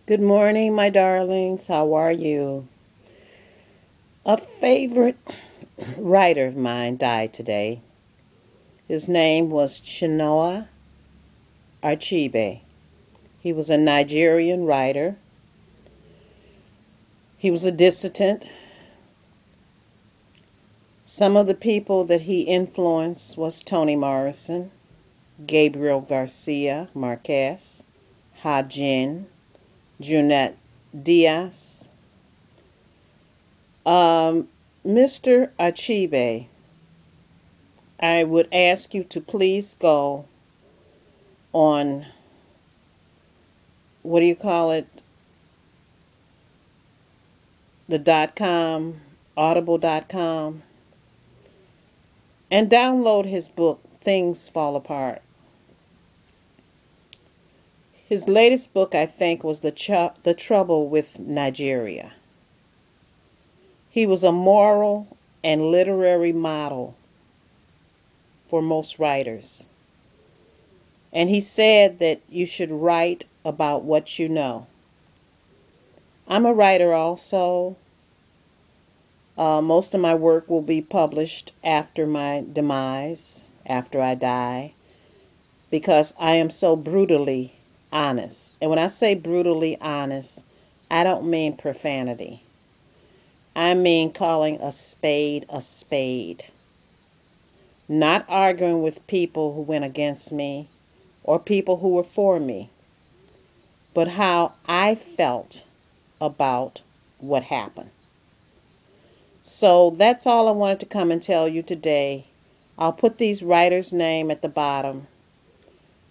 Good morning, my darlings. How are you? A favorite writer of mine died today. His name was Chinua Achebe. He was a Nigerian writer. He was a dissident. Some of the people that he influenced was Toni Morrison, Gabriel Garcia, Marquez, Junot Diaz. Mr. Achebe, I would ask you to please go on, what do you call it, the .com, audible.com, and download his book, Things Fall Apart. His latest book, I think, was The Trouble with Nigeria. He was a moral and literary model for most writers. And he said that you should write about what you know. I'm a writer also. Most of my work will be published after my demise, after I die, because I am so brutally honest. And when I say brutally honest, I don't mean profanity. I mean calling a spade a spade. Not arguing with people who went against me or people who were for me, but how I felt about what happened. So that's all I wanted to come and tell you today. I'll put these writers' names at the bottom.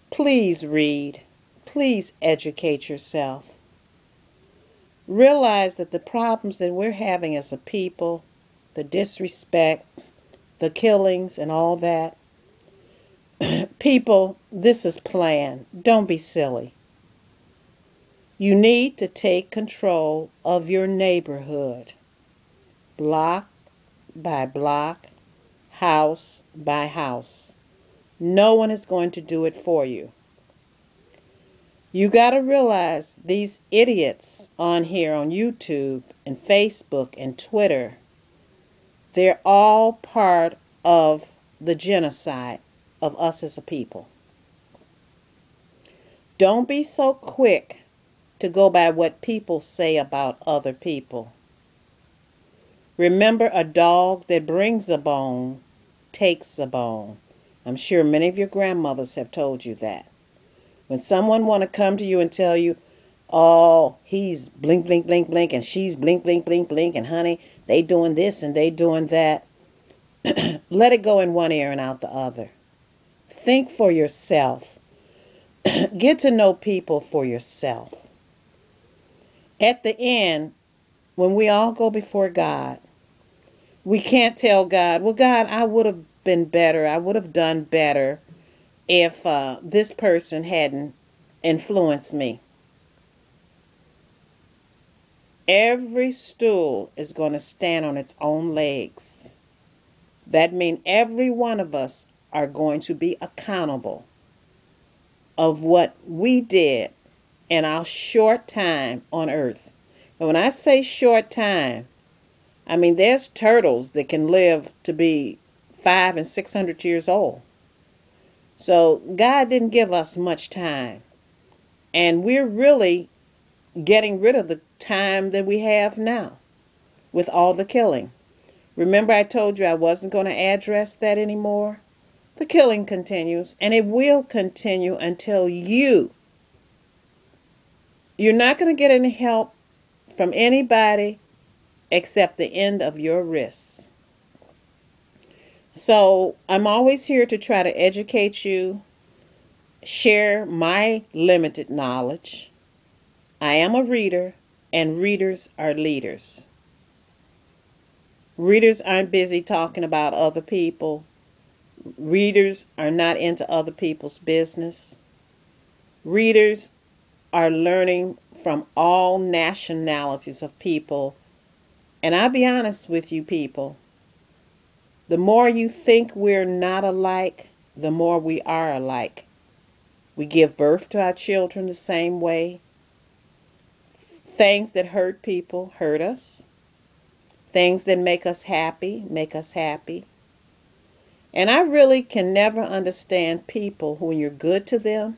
Please read. Please educate yourself. Realize that the problems that we're having as a people, the disrespect, the killings and all that, people, this is planned. Don't be silly. You need to take control of your neighborhood, block by block, house by house. No one is going to do it for you. You got to realize these idiots on here on YouTube and Facebook and Twitter, they're all part of the genocide of us as a people. Don't be so quick to go by what people say about other people. Remember, a dog that brings a bone takes a bone. I'm sure many of your grandmothers have told you that. When someone want to come to you and tell you, oh, he's blink, blink, blink, blink, and she's blink, blink, blink, blink, and honey, they doing this and they doing that, let it go in one ear and out the other. Think for yourself. Get to know people for yourself. At the end, when we all go before God, we can't tell God, well, God, I would have been better. I would have done better if this person hadn't influenced me. Every stool is going to stand on its own legs. That means every one of us are going to be accountable of what we did in our short time on earth. And when I say short time, I mean there's turtles that can live to be 500 and 600 years old. So God didn't give us much time. And we're really getting rid of the time that we have now with all the killing. Remember I told you I wasn't going to address that anymore? The killing continues, and it will continue until you're not going to get any help from anybody except the end of your wrists. So I'm always here to try to educate you, share my limited knowledge. I am a reader, and readers are leaders. Readers aren't busy talking about other people. Readers are not into other people's business. Readers are learning from all nationalities of people. And I'll be honest with you people, the more you think we're not alike, the more we are alike. We give birth to our children the same way. Things that hurt people hurt us. Things that make us happy make us happy. And I really can never understand people who, when you're good to them,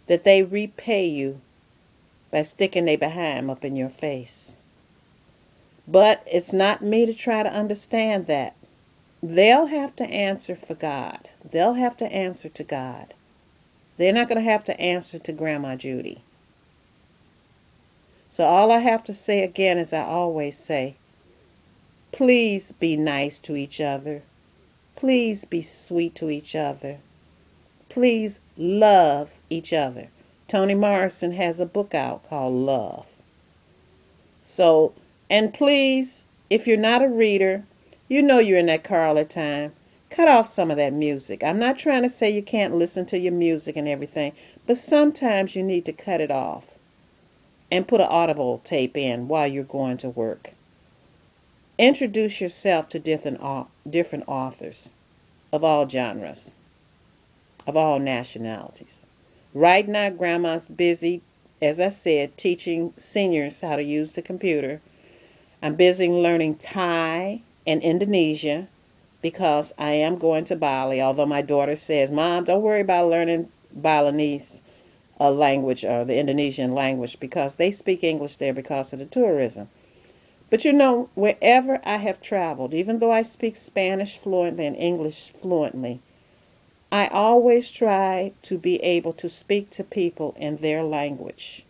that they repay you by sticking their behind up in your face. But it's not me to try to understand that. They'll have to answer for God. They'll have to answer to God. They're not going to have to answer to Grandma Judy. So all I have to say again, as I always say, please be nice to each other. Please be sweet to each other. Please love each other. Toni Morrison has a book out called Love. So, and please, if you're not a reader, you know you're in that car all the time, cut off some of that music. I'm not trying to say you can't listen to your music and everything, but sometimes you need to cut it off and put an Audible tape in while you're going to work. Introduce yourself to different authors of all genres, of all nationalities. Right now, Grandma's busy, as I said, teaching seniors how to use the computer. I'm busy learning Thai and Indonesia because I am going to Bali, although my daughter says, Mom, don't worry about learning Balinese language or the Indonesian language because they speak English there because of the tourism. But you know, wherever I have traveled, even though I speak Spanish fluently and English fluently, I always try to be able to speak to people in their language.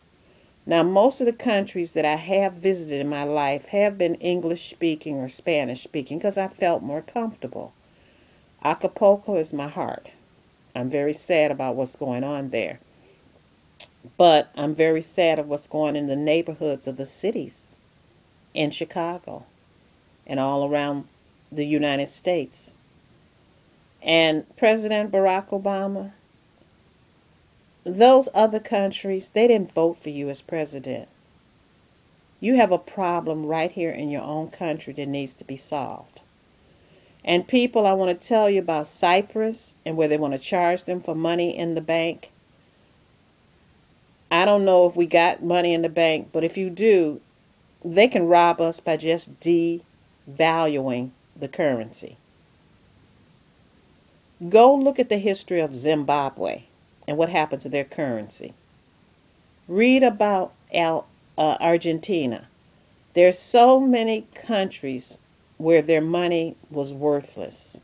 Now, most of the countries that I have visited in my life have been English speaking or Spanish speaking because I felt more comfortable. Acapulco is my heart. I'm very sad about what's going on there. But I'm very sad of what's going on in the neighborhoods of the cities in Chicago and all around the United States. And President Barack Obama, those other countries, they didn't vote for you as president. You have a problem right here in your own country that needs to be solved. And people, I want to tell you about Cyprus and where they want to charge them for money in the bank. I don't know if we got money in the bank, but if you do, they can rob us by just devaluing the currency. Go look at the history of Zimbabwe and what happened to their currency. Read about Argentina. There's so many countries where their money was worthless.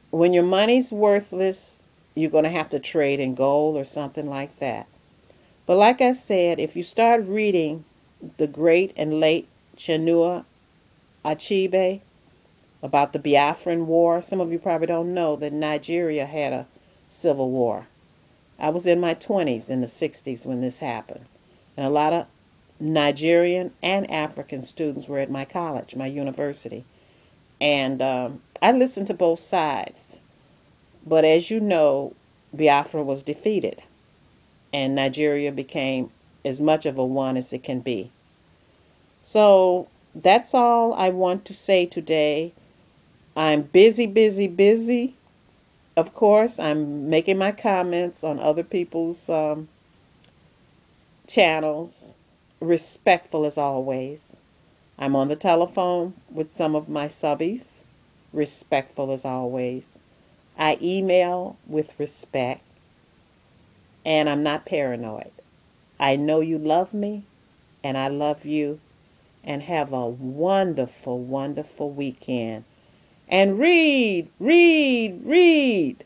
When your money's worthless, you're going to have to trade in gold or something like that. But like I said, if you start reading the great and late Chinua Achebe about the Biafran War, some of you probably don't know that Nigeria had a civil war. I was in my 20s in the 60s when this happened. And a lot of Nigerian and African students were at my college, my university. And I listened to both sides. But as you know, Biafra was defeated. And Nigeria became as much of a one as it can be. So that's all I want to say today. I'm busy, busy, busy. Of course, I'm making my comments on other people's channels, respectful as always. I'm on the telephone with some of my subbies, respectful as always. I email with respect, and I'm not paranoid. I know you love me, and I love you, and have a wonderful, wonderful weekend. And read, read, read.